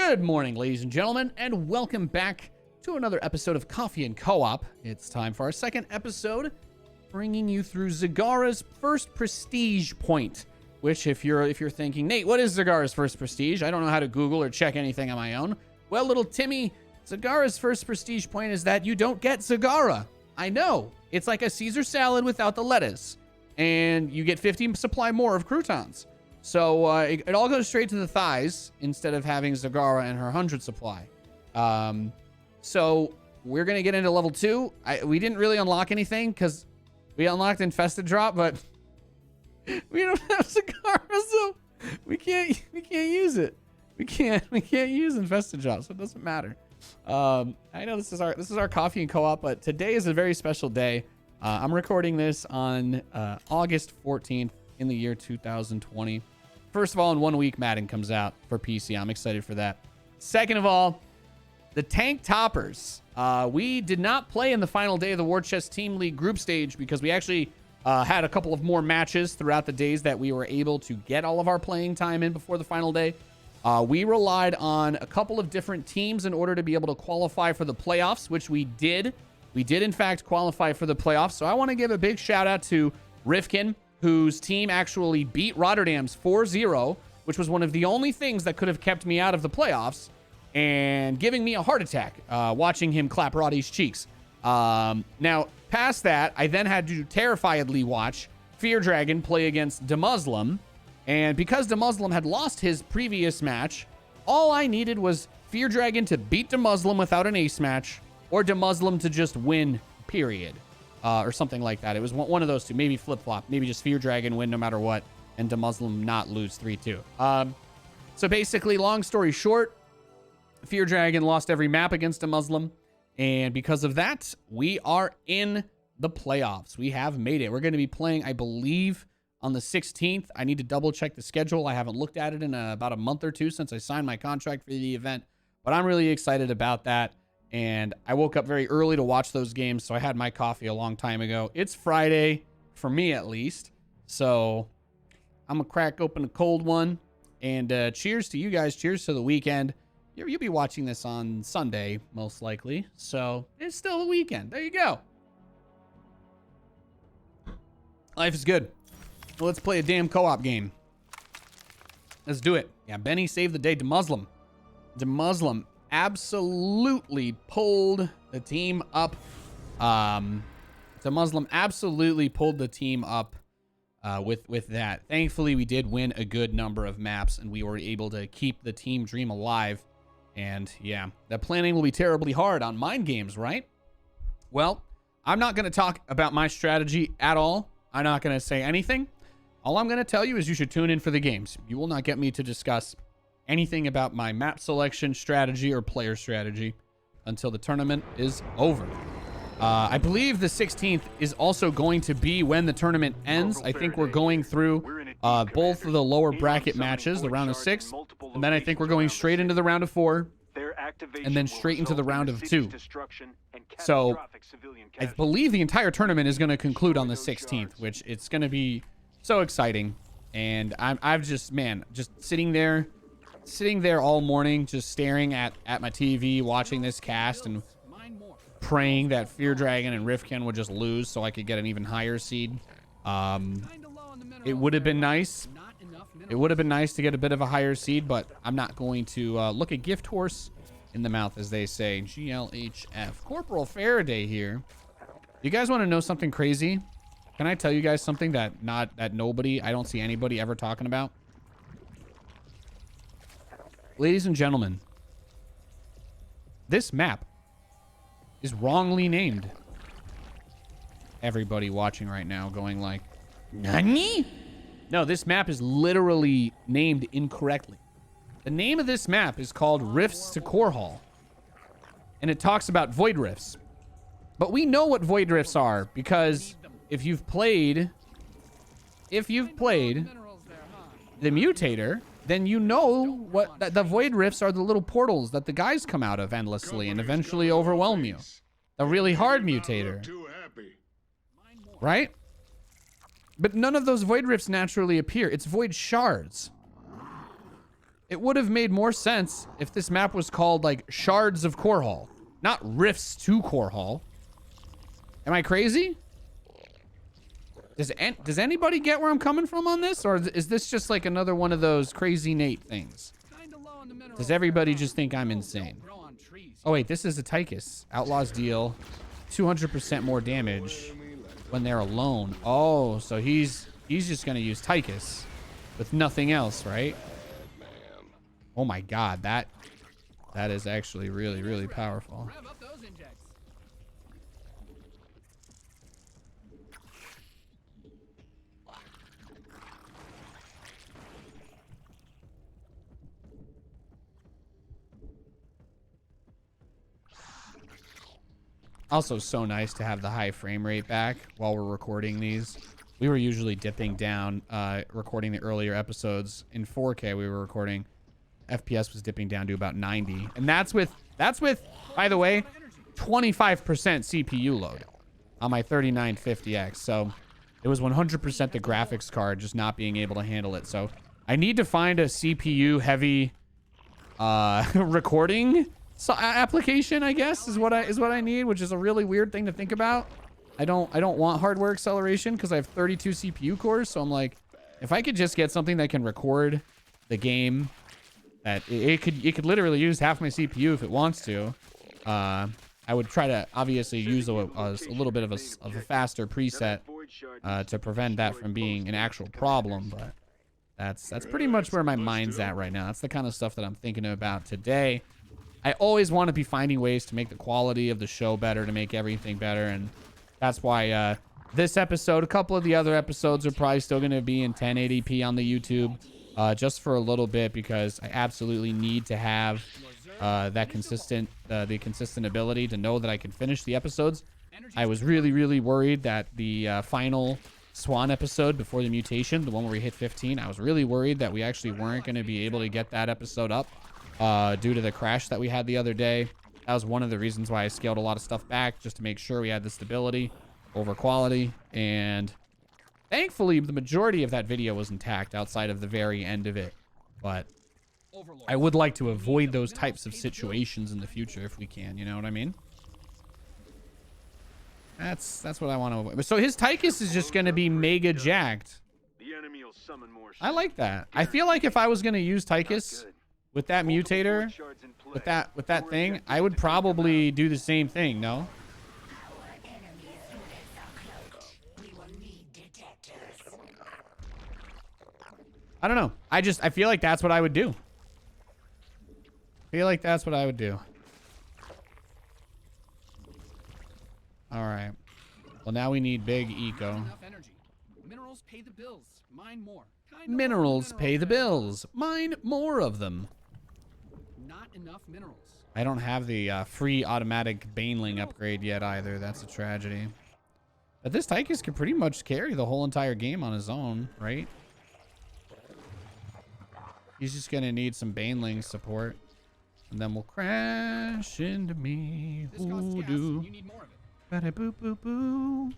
Good morning, ladies and gentlemen, and welcome back to another episode of Coffee and Co-op. It's time for our second episode, bringing you through Zagara's first prestige point. Which, if you're thinking, Nate, what is Zagara's first prestige? I don't know how to Google or check anything on my own. Well, little Timmy, Zagara's first prestige point is that you don't get Zagara. I know, it's like a Caesar salad without the lettuce, and you get 50 supply more of croutons. So it all goes straight to the thighs instead of having Zagara and her 100 supply. So we're going to get into level 2. We didn't really unlock anything because we unlocked Infested Drop, but we don't have Zagara, so we can't use it. We can't use Infested Drop, so it doesn't matter. I know this is our Coffee and Co-op, but today is a very special day. I'm recording this on August 14th. In the year 2020. First of all, in 1 week, Madden comes out for PC. I'm excited for that. Second of all, the Tank Toppers. We did not play in the final day of the War Chest Team League group stage because we actually had a couple of more matches throughout the days that we were able to get all of our playing time in before the final day. We relied on a couple of different teams in order to be able to qualify for the playoffs, which we did. We did, in fact, qualify for the playoffs. So I want to give a big shout out to Rifkin, whose team actually beat Rotterdam's 4-0, which was one of the only things that could have kept me out of the playoffs, and giving me a heart attack watching him clap Roddy's cheeks. Now, past that, I then had to terrifiedly watch Fear Dragon play against DeMuslim, and because DeMuslim had lost his previous match, all I needed was Fear Dragon to beat DeMuslim without an ace match, or DeMuslim to just win, period. Or something like that. It was one of those two. Maybe flip-flop. Maybe just Fear Dragon win no matter what, and DeMuslim not lose 3-2. So basically, long story short, Fear Dragon lost every map against DeMuslim, and because of that, we are in the playoffs. We have made it. We're going to be playing, I believe, on the 16th. I need to double-check the schedule. I haven't looked at it in about a month or two since I signed my contract for the event, but I'm really excited about that. And I woke up very early to watch those games, so I had my coffee a long time ago. It's Friday, for me at least, so I'm going to crack open a cold one. And cheers to you guys. Cheers to the weekend. You'll be watching this on Sunday, most likely, so it's still the weekend. There you go. Life is good. Well, let's play a damn co-op game. Let's do it. Yeah, Benny saved the day. DeMuslim absolutely pulled the team up. DeMuslim absolutely pulled the team up with that. Thankfully, we did win a good number of maps, and we were able to keep the team dream alive. And yeah, that planning will be terribly hard on mind games, right? Well, I'm not going to talk about my strategy at all. I'm not going to say anything. All I'm going to tell you is you should tune in for the games. You will not get me to discuss anything about my map selection strategy or player strategy until the tournament is over. I believe the 16th is also going to be when the tournament ends. I think we're going through both of the lower bracket matches, the round of 6, and then I think we're going straight into the round of 4, and then straight into the round of 2. So I believe the entire tournament is going to conclude on the 16th, which it's going to be so exciting. And I've just sitting there all morning, just staring at my TV, watching this cast and praying that Fear Dragon and Rifkin would just lose so I could get an even higher seed. It would have been nice. It would have been nice to get a bit of a higher seed, but I'm not going to look a gift horse in the mouth, as they say. GLHF. Corporal Faraday here. You guys want to know something crazy? Can I tell you guys something that I don't see anybody ever talking about? Ladies and gentlemen, this map is wrongly named. Everybody watching right now going like, Nani? No, this map is literally named incorrectly. The name of this map is called Rifts to Core Hall, and it talks about void rifts. But we know what void rifts are because if you've played the Mutator, then you know what the void rifts are. The little portals that the guys come out of endlessly and eventually overwhelm you. The really hard Mutator, right? But none of those void rifts naturally appear. It's void shards. It would have made more sense if this map was called like Shards of Core Hall, not Rifts to Core Hall. Am I crazy? Does anybody get where I'm coming from on this? Or is this just like another one of those crazy Nate things? Does everybody just think I'm insane? Oh wait, this is a Tychus. Outlaws deal 200% more damage when they're alone. Oh, so he's just gonna use Tychus with nothing else, right? Oh my god, that is actually really, really powerful. Also so nice to have the high frame rate back while we're recording these. We were usually dipping down, recording the earlier episodes in 4K. We were recording, FPS was dipping down to about 90. And that's with, by the way, 25% CPU load on my 3950X. So it was 100% the graphics card just not being able to handle it. So I need to find a CPU heavy, recording application, I guess, is what I need, which is a really weird thing to think about. I don't want hardware acceleration because I have 32 CPU cores. So I'm like, if I could just get something that can record the game, that it could literally use half my CPU if it wants to. I would try to obviously use a little bit of a faster preset to prevent that from being an actual problem. But that's pretty much where my mind's at right now. That's the kind of stuff that I'm thinking about today. I always want to be finding ways to make the quality of the show better, to make everything better. And that's why this episode, a couple of the other episodes are probably still going to be in 1080p on the YouTube just for a little bit, because I absolutely need to have the consistent ability to know that I can finish the episodes. I was really, really worried that the final Swan episode before the mutation, the one where we hit 15, I was really worried that we actually weren't going to be able to get that episode up. Due to the crash that we had the other day. That was one of the reasons why I scaled a lot of stuff back, just to make sure we had the stability over quality. And thankfully, the majority of that video was intact outside of the very end of it. But I would like to avoid those types of situations in the future if we can, you know what I mean? That's what I want to avoid. So his Tychus is just going to be mega jacked. I like that. I feel like if I was going to use Tychus with that mutator, with that thing, I would probably do the same thing, no? I don't know. I feel like that's what I would do. All right. Well, now we need big eco. Minerals pay the bills. Mine more. Minerals pay the bills. Mine more of them. Not enough minerals. I don't have the free automatic Baneling upgrade yet either. That's a tragedy. But this Tychus can pretty much carry the whole entire game on his own, right? He's just going to need some Baneling support. And then we'll crash into me. Voodoo. Bada boo boo boo.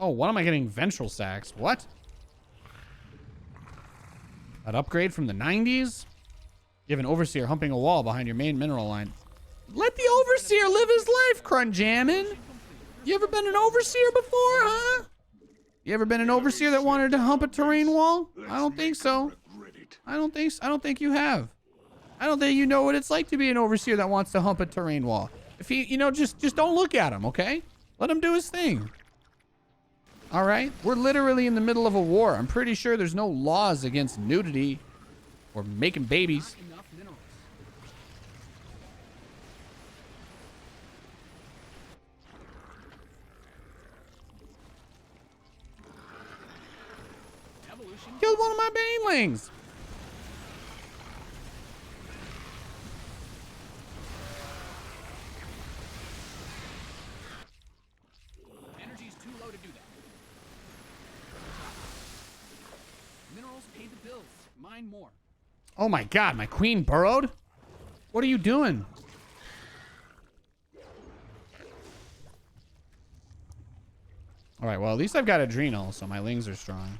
Oh, what am I getting? Ventral Sacs. What? That upgrade from the 90s? You have an Overseer humping a wall behind your main mineral line. Let the Overseer live his life, Crunjamin. You ever been an Overseer before, huh? You ever been an Overseer that wanted to hump a terrain wall? I don't think so. I don't think you have. I don't think you know what it's like to be an Overseer that wants to hump a terrain wall. If he, just don't look at him, okay? Let him do his thing. All right? We're literally in the middle of a war. I'm pretty sure there's no laws against nudity or making babies. Killed one of my banelings. Energy's too low to do that. Minerals pay the bills. Mine more. Oh my god, my queen burrowed? What are you doing? All right, well, at least I've got adrenal, so my lings are strong.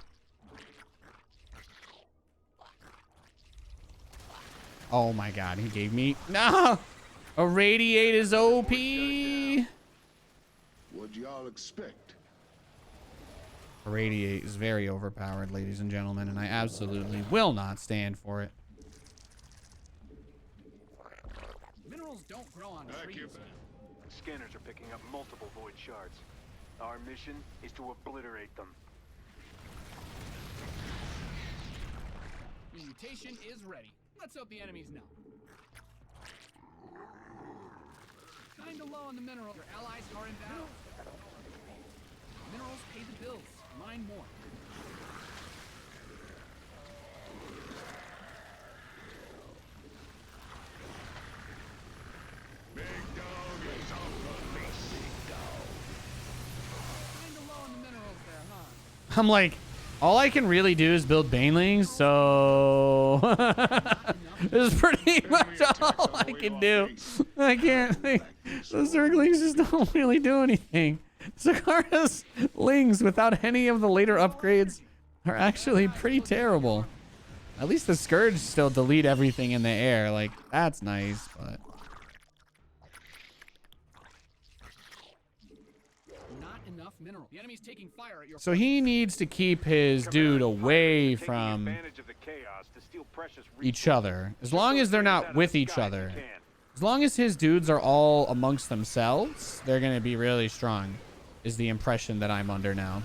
Oh my god, he gave me... No! Irradiate is OP! What'd y'all expect? Irradiate is very overpowered, ladies and gentlemen, and I absolutely will not stand for it. Minerals don't grow on trees. Scanners are picking up multiple void shards. Our mission is to obliterate them. Mutation is ready. Let's hope the enemies know. Kinda low on the mineral. Your allies are in battle. Minerals pay the bills. Mine more. Big dog is off the leash. Big dog. Kinda low on the minerals there, huh? I'm like, all I can really do is build banelings, so this is pretty much all I can do. I can't. The Zerglings just don't really do anything. Zagara's lings without any of the later upgrades are actually pretty terrible. At least the Scourge still delete everything in the air. Like, that's nice, but... Not enough mineral. The enemy's taking fire at your... So he needs to keep his dude away from each other. As long as they're not with each other. As long as his dudes are all amongst themselves, they're going to be really strong, is the impression that I'm under now.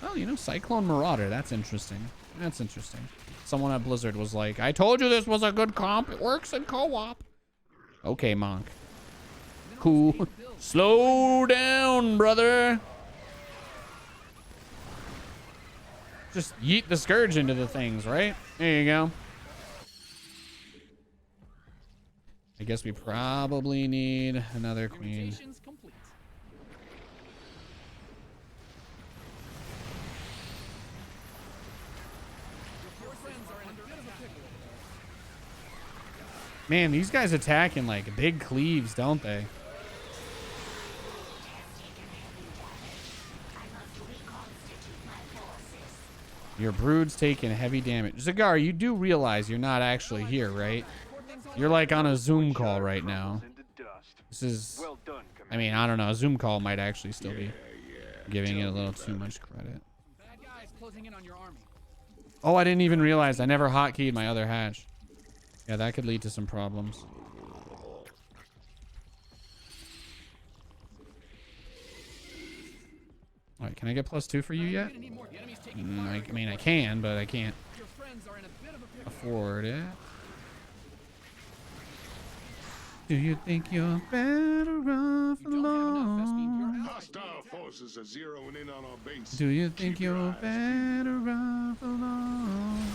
Oh, you know, Cyclone Marauder. That's interesting. That's interesting. Someone at Blizzard was like, I told you this was a good comp. It works in co-op. Okay, Monk. Cool. Slow down, brother. Just yeet the Scourge into the things, right? There you go. I guess we probably need another queen. Complete. Your friends are in a bit of a pickle. Man, these guys attack in like big cleaves, don't they? Your brood's taking heavy damage. Zagara, you do realize you're not actually here, right? You're like on a Zoom call right now. This is, I mean, I don't know. A Zoom call might actually still be giving it a little too much credit. Bad guys closing in on your army. Oh, I didn't even realize I never hotkeyed my other hatch. Yeah, that could lead to some problems. All right, can I get +2 for you yet? I mean, I can, but I can't afford it. Do you think you're better off alone? Hostile forces are zeroing in on our base. Do you think you're better off alone?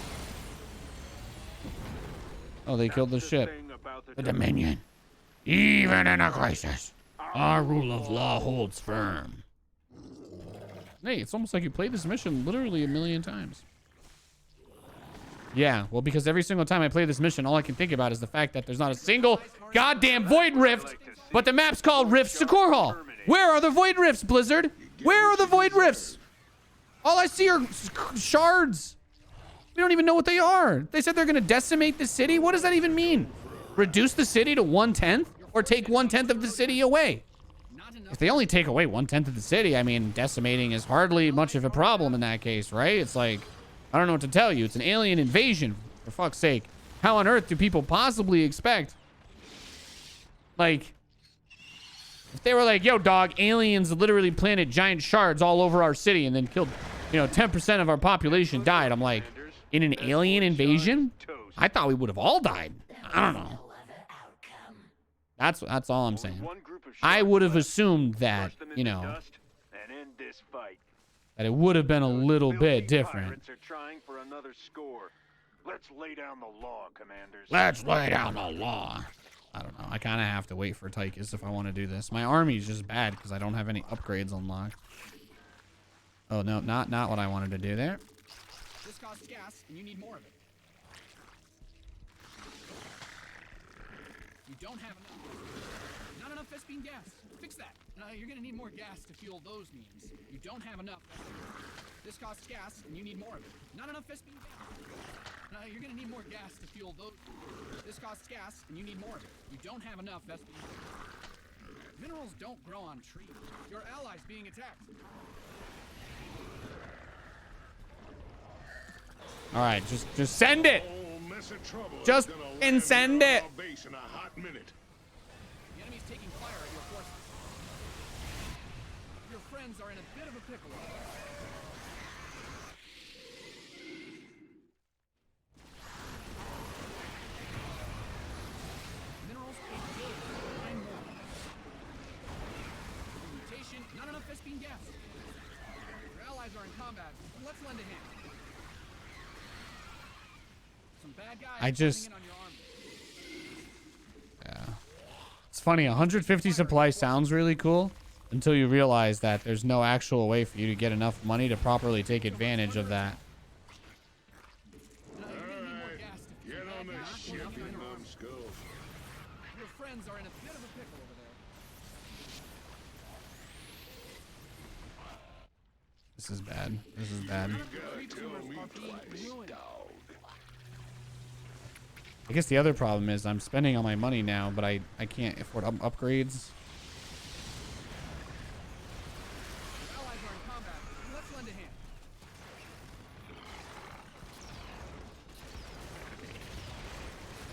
Oh, they killed the ship. The Dominion. Even in a crisis, our rule of law holds firm. Hey, it's almost like you played this mission literally a million times. Yeah, well, because every single time I play this mission, all I can think about is the fact that there's not a single goddamn Void Rift, but the map's called Rifts to Core Hall. Where are the Void Rifts, Blizzard? Where are the Void Rifts? All I see are shards. We don't even know what they are. They said they're going to decimate the city. What does that even mean? Reduce the city to 1/10 or take 1/10 of the city away? If they only take away 1/10 of the city, I mean, decimating is hardly much of a problem in that case, right? It's like, I don't know what to tell you. It's an alien invasion, for fuck's sake. How on earth do people possibly expect? Like, if they were like, yo, dog, aliens literally planted giant shards all over our city and then killed, you know, 10% of our population died. I'm like, in an alien invasion? I thought we would have all died. I don't know. That's all I'm saying. I would have assumed that, you know, that it would have been a little bit different. Let's lay down the law, commanders. Let's lay down the law. I don't know. I kind of have to wait for Tychus if I want to do this. My army's just bad because I don't have any upgrades unlocked. Oh, no, not what I wanted to do there. This costs gas, and you need more of it. You don't have enough. Not enough enough Vespine gas. Fix that. You're gonna need more gas to fuel those means. You don't have enough. This costs gas, and you need more of it. Not enough Vespine gas. You're gonna need more gas to fuel those. This costs gas, and you need more of it. You don't have enough Vespine. Minerals don't grow on trees. Your allies being attacked. All right, just send it. Whole mess of trouble is Just gonna land and send here on it. our base in a hot minute. The enemy's taking fire at your forces. Your friends are in a bit of a pickle. Minerals capability. 9 more. Mutation. Not enough Vespine gas. Your allies are in combat. Let's lend a hand. Some bad guys I just- coming in on your army. Yeah. It's funny, 150 supply sounds really cool until you realize that there's no actual way for you to get enough money to properly take advantage of that. You're gonna need more gas to fuel Get on bad the guys. ship, Enough you in your army. numbskull. Your friends are in a bit of a pickle over there. This is bad. This is bad. Creep tumors are being ruined. I guess the other problem is I'm spending all my money now, but I can't afford upgrades. Your allies are in combat. Let's lend a hand.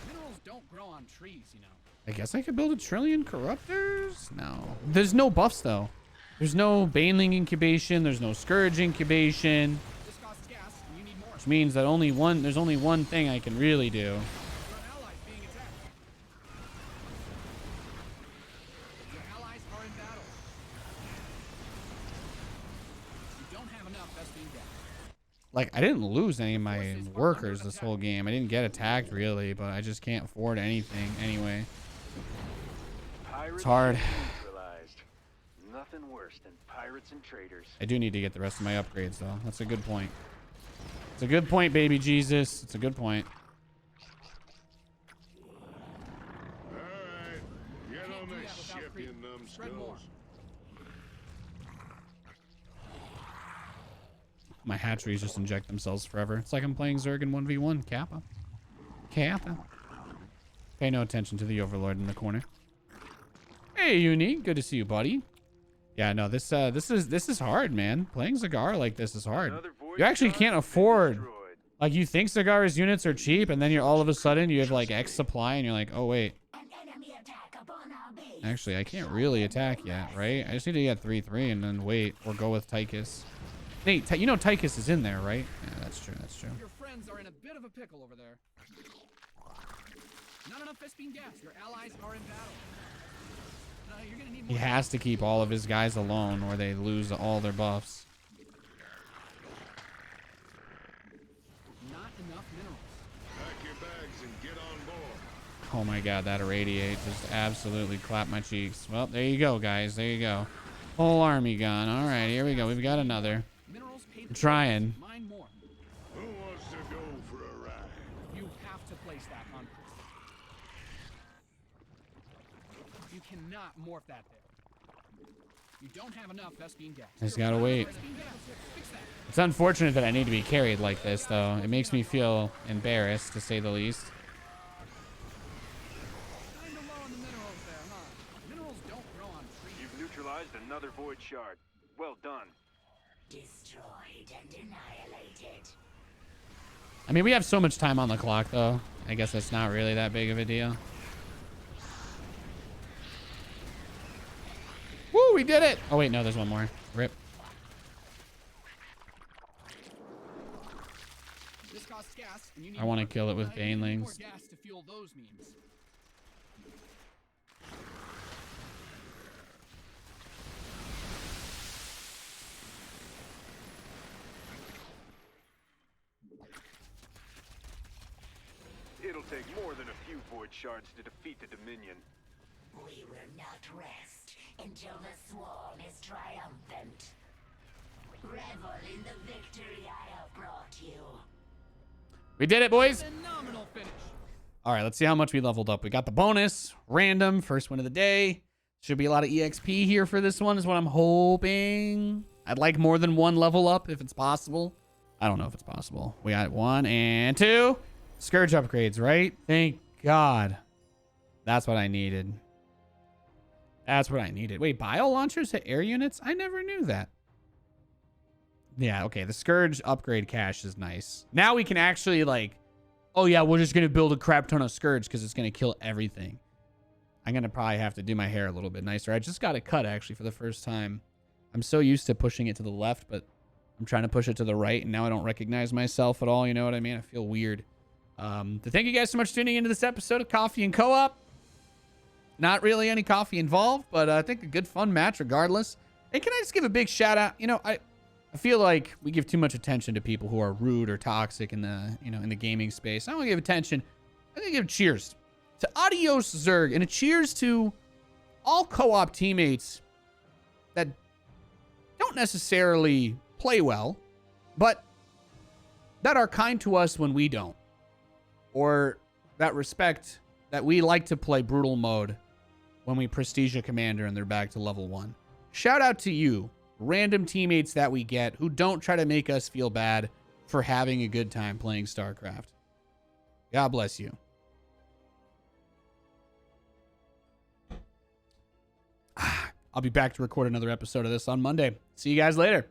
Minerals don't grow on trees, you know. I guess I could build 1 trillion corruptors? No. There's no buffs, though. There's no Baneling incubation. There's no Scourge incubation. This costs gas, and you need more. Which means that there's only one thing I can really do. Your allies being attacked. Your allies are in battle. You don't have enough Vespine gas. Like, I didn't lose any of my workers this whole game. I didn't get attacked, really, but I just can't afford anything anyway. Pirates hard. neutralized. Nothing worse than pirates and traitors. I do need to get the rest of my upgrades, though. That's a good point. It's a good point, baby Jesus. It's a good point. All right, get on do the that without ship, you creep. Spread more. numbskulls. My hatcheries just inject themselves forever. It's like I'm playing Zerg in 1v1. Kappa. Kappa. Pay no attention to the Overlord in the corner. Hey, Uni. Good to see you, buddy. Yeah, no, this is hard, man. Playing Zagara like this is hard. Another void You actually shard can't has been afford... destroyed. Like, you think Zagara's units are cheap, and then you're all of a sudden you have like X supply, and you're like, oh wait. An enemy attack upon our base. Actually, I can't really attack yet, right? I just need to get 3-3 and then wait, or go with Tychus. Nate, you know Tychus is in there, right? Yeah, that's true. That's true. Your friends are in a bit of a pickle over there. Not enough Vespine gas. Your allies are in battle. You're gonna need He more. has to keep all of his guys alone, or they lose all their buffs. Not enough minerals. Pack your bags and get on board. Oh my god, that irradiate just absolutely clapped my cheeks. Well, there you go, guys. There you go. Whole army gone. All right, here we go. We've got another. Minerals pay the I'm trying. Mine more. Who wants to go for a ride? You have to place that on. You cannot morph that there. You don't have enough Vespine gas. Just gotta wait. Vespine gas. Fix that. It's unfortunate that I need to be carried like this, though. It makes me feel embarrassed, to say the least. Kinda low on the minerals there, huh? Minerals don't grow on trees. You've neutralized another void shard. Well done. Destroyed and annihilated. I mean, we have so much time on the clock, though. I guess that's not really that big of a deal. Woo, we did it! Oh, wait, no, there's one more. Rip. This costs gas, and you need I want to more. kill it with You need more banelings. gas to fuel those means. It'll take more than a few void shards to defeat the Dominion. We will not rest until the swarm is triumphant. Revel in the victory I have brought you. We did it, boys! Phenomenal finish. All right, let's see how much we leveled up. We got the bonus, random, first win of the day. Should be a lot of EXP here for this one is what I'm hoping. I'd like more than one level up if it's possible. I don't know if it's possible. We got 1 and 2. Scourge upgrades, right? Thank God. That's what I needed. That's what I needed. Wait, bio launchers hit air units? I never knew that. Yeah, okay. The Scourge upgrade cache is nice. Now we can actually like, oh yeah, we're just going to build a crap ton of Scourge because it's going to kill everything. I'm going to probably have to do my hair a little bit nicer. I just got it cut actually for the first time. I'm so used to pushing it to the left, but I'm trying to push it to the right, and now I don't recognize myself at all. You know what I mean? I feel weird. Thank you guys so much for tuning into this episode of Coffee and Co-op. Not really any coffee involved, but I think a good fun match regardless. Hey, can I just give a big shout out? You know, I feel like we give too much attention to people who are rude or toxic in the, you know, in the gaming space. I want to give attention. I'm going to give cheers to Adios Zerg and a cheers to all co-op teammates that don't necessarily play well, but that are kind to us when we don't, or that respect that we like to play brutal mode when we prestige a commander and they're back to level 1. Shout out to you, random teammates that we get who don't try to make us feel bad for having a good time playing StarCraft. God bless you. I'll be back to record another episode of this on Monday. See you guys later.